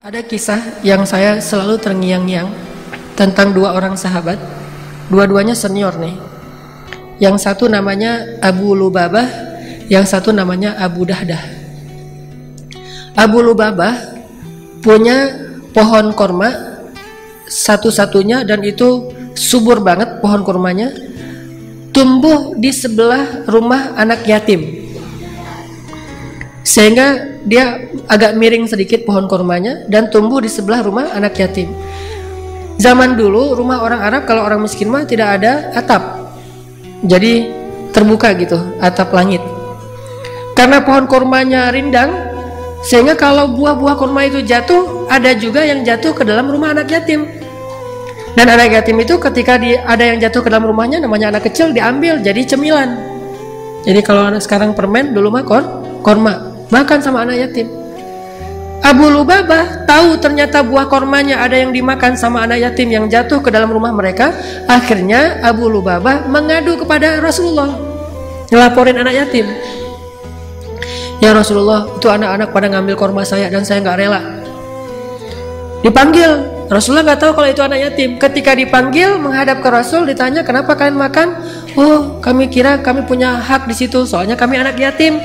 Ada kisah yang saya selalu terngiang-ngiang tentang dua orang sahabat. Dua-duanya senior nih. Yang satu namanya Abu Lubabah, yang satu namanya Abu Dahdah. Abu Lubabah punya pohon korma satu-satunya, dan itu subur banget pohon kormanya, tumbuh di sebelah rumah anak yatim, sehingga dia agak miring sedikit pohon kormanya dan tumbuh di sebelah rumah anak yatim. Zaman dulu rumah orang Arab kalau orang miskin mah tidak ada atap, jadi terbuka gitu atap langit. Karena pohon kormanya rindang, sehingga kalau buah-buah korma itu jatuh, ada juga yang jatuh ke dalam rumah anak yatim. Dan anak yatim itu ketika ada yang jatuh ke dalam rumahnya, namanya anak kecil, diambil jadi cemilan. Jadi kalau anak sekarang permen, dulu mah korma, makan sama anak yatim. Abu Lubabah tahu ternyata buah kormanya ada yang dimakan sama anak yatim yang jatuh ke dalam rumah mereka. Akhirnya Abu Lubabah mengadu kepada Rasulullah, ngelaporin anak yatim. Ya Rasulullah, itu anak-anak pada ngambil korma saya dan saya nggak rela. Dipanggil, Rasulullah nggak tahu kalau itu anak yatim. Ketika dipanggil menghadap ke Rasul, ditanya kenapa kalian makan? Oh, kami kira kami punya hak di situ, soalnya kami anak yatim.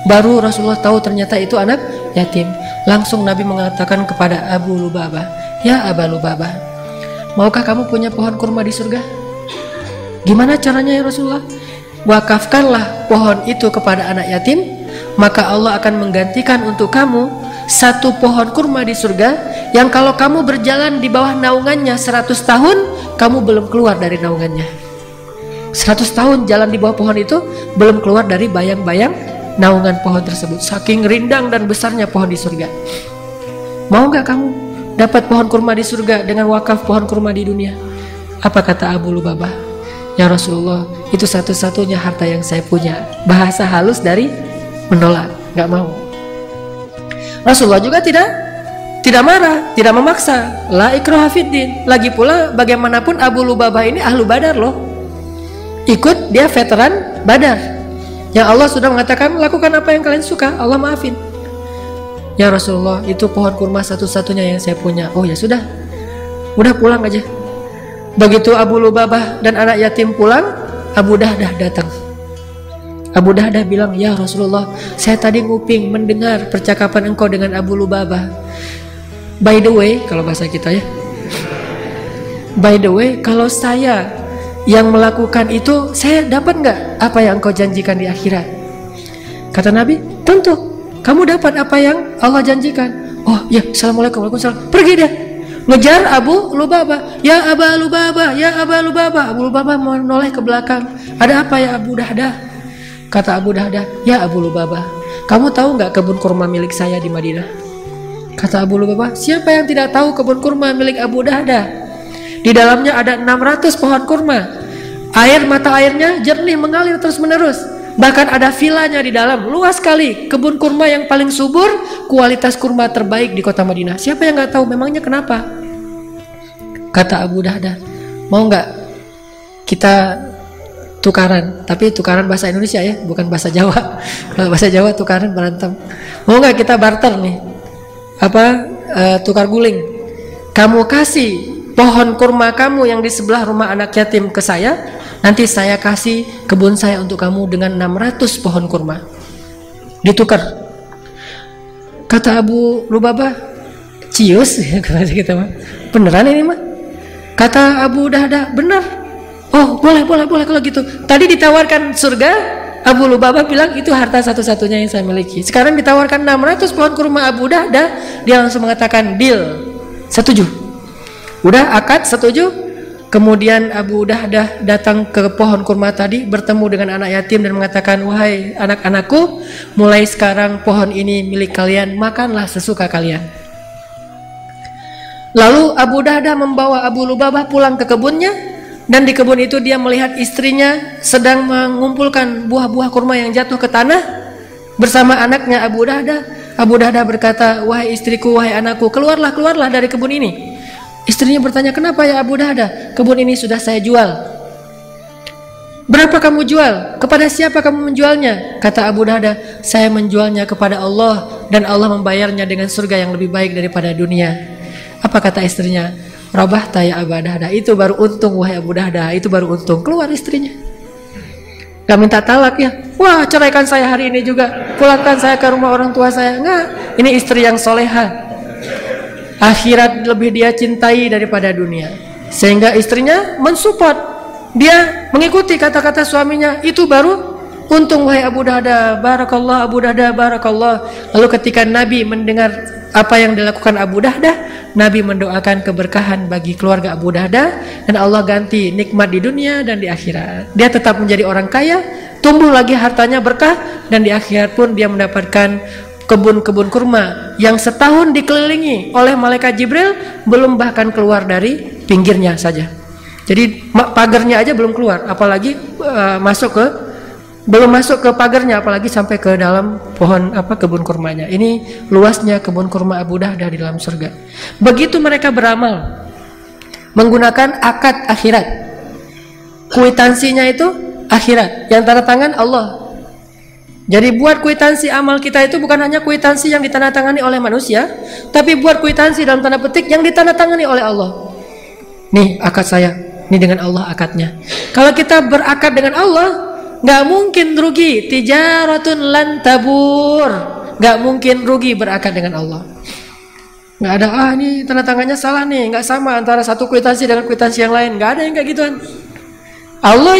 Baru Rasulullah tahu ternyata itu anak yatim. Langsung Nabi mengatakan kepada Abu Lubabah, ya Abu Lubabah, maukah kamu punya pohon kurma di surga? Gimana caranya ya Rasulullah? Wakafkanlah pohon itu kepada anak yatim, maka Allah akan menggantikan untuk kamu satu pohon kurma di surga, yang kalau kamu berjalan di bawah naungannya 100 tahun, kamu belum keluar dari naungannya. 100 tahun jalan di bawah pohon itu, belum keluar dari bayang-bayang naungan pohon tersebut. Saking rindang dan besarnya pohon di surga. Mau nggak kamu dapat pohon kurma di surga dengan wakaf pohon kurma di dunia? Apa kata Abu Lubabah? Ya Rasulullah, itu satu-satunya harta yang saya punya. Bahasa halus dari menolak, nggak mau. Rasulullah juga tidak marah, tidak memaksa. La ikraha fiddin. Lagi pula bagaimanapun Abu Lubabah ini ahlu Badar loh. Ikut, dia veteran Badar. Yang Allah sudah mengatakan lakukan apa yang kalian suka, Allah maafin. Ya Rasulullah, itu pohon kurma satu-satunya yang saya punya. Oh ya sudah, udah pulang aja. Begitu Abu Lubabah dan anak yatim pulang, Abu Dahdah datang. Abu Dahdah bilang, ya Rasulullah, saya tadi nguping mendengar percakapan engkau dengan Abu Lubabah. By the way, kalau bahasa kita ya, by the way, kalau saya yang melakukan itu, saya dapat nggak apa yang engkau janjikan di akhirat? Kata Nabi, tentu, kamu dapat apa yang Allah janjikan. Oh ya, assalamualaikum, waalaikumsalam. Pergi deh, ngejar Abu Lubabah. Ya Abu Lubabah, ya Abu Lubabah. Abu Lubabah menoleh ke belakang. Ada apa ya Abu Dahdah? Kata Abu Dahdah, ya Abu Lubabah, kamu tahu nggak kebun kurma milik saya di Madinah? Kata Abu Lubabah, siapa yang tidak tahu kebun kurma milik Abu Dahdah? Di dalamnya ada 600 pohon kurma. Mata airnya jernih mengalir terus menerus. Bahkan ada vilanya di dalam, luas sekali. Kebun kurma yang paling subur, kualitas kurma terbaik di kota Madinah. Siapa yang nggak tahu? Memangnya kenapa? Kata Abu Dahdah, mau nggak kita tukaran? Tapi tukaran bahasa Indonesia ya, bukan bahasa Jawa. Kalau bahasa Jawa tukaran berantem. Mau nggak kita barter nih? Tukar guling. Kamu kasih pohon kurma kamu yang di sebelah rumah anak yatim ke saya, nanti saya kasih kebun saya untuk kamu dengan 600 pohon kurma. Ditukar. Kata Abu Lubabah, cius, kata kita mah. Beneran ini mah? Kata Abu Dahdah, benar. Oh boleh kalau gitu. Tadi ditawarkan surga, Abu Lubabah bilang itu harta satu-satunya yang saya miliki. Sekarang ditawarkan 600 pohon kurma Abu Dahdah, dia langsung mengatakan deal, setuju. Udah akad, setuju. Kemudian Abu Dahdah datang ke pohon kurma tadi, bertemu dengan anak yatim dan mengatakan, wahai anak-anakku, mulai sekarang pohon ini milik kalian, makanlah sesuka kalian. Lalu Abu Dahdah membawa Abu Lubabah pulang ke kebunnya, dan di kebun itu dia melihat istrinya sedang mengumpulkan buah-buah kurma yang jatuh ke tanah bersama anaknya Abu Dahdah. Abu Dahdah berkata, wahai istriku, wahai anakku, keluarlah dari kebun ini. Istrinya bertanya, kenapa ya Abu Dahdah? Kebun ini sudah saya jual. Berapa kamu jual? Kepada siapa kamu menjualnya? Kata Abu Dahdah, saya menjualnya kepada Allah dan Allah membayarnya dengan surga yang lebih baik daripada dunia. Apa kata istrinya? Rabahta ya Abu Dahdah. Itu baru untung wahai Abu Dahdah. Itu baru untung. Keluar istrinya. Gak minta talak ya. Wah, ceraikan saya hari ini juga. Pulangkan saya ke rumah orang tua saya. Enggak. Ini istri yang soleha. Akhirat lebih dia cintai daripada dunia. Sehingga istrinya mensupport. Dia mengikuti kata-kata suaminya. Itu baru untung wahai Abu Dahdah. Barakallah Abu Dahdah, barakallah. Lalu ketika Nabi mendengar apa yang dilakukan Abu Dahdah, Nabi mendoakan keberkahan bagi keluarga Abu Dahdah, dan Allah ganti nikmat di dunia dan di akhirat. Dia tetap menjadi orang kaya, tumbuh lagi hartanya berkah, dan di akhirat pun dia mendapatkan kebun-kebun kurma yang setahun dikelilingi oleh malaikat Jibril, belum bahkan keluar dari pinggirnya saja. Jadi pagarnya aja belum keluar, apalagi belum masuk ke pagarnya, apalagi sampai ke dalam pohon kebun kurmanya. Ini luasnya kebun kurma Abu Dahdah di dalam surga. Begitu mereka beramal menggunakan akad akhirat. Kuitansinya itu akhirat, yang tanda tangan Allah. Jadi buat kuitansi amal kita itu bukan hanya kuitansi yang ditandatangani oleh manusia, tapi buat kuitansi dalam tanda petik yang ditandatangani oleh Allah. Nih akad saya, ini dengan Allah akadnya. Kalau kita berakad dengan Allah, nggak mungkin rugi. Tijaratun lan tabur. Nggak mungkin rugi berakad dengan Allah. Nggak ada, ini tanda tangannya salah nih, nggak sama antara satu kuitansi dengan kuitansi yang lain. Nggak ada yang kayak gituan. Allah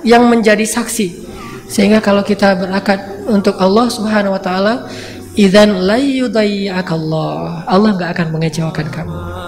yang menjadi saksi. Sehingga kalau kita berakad untuk Allah Subhanahu wa taala, idzan la yudayyi'akallah. Allah nggak akan mengecewakan kamu.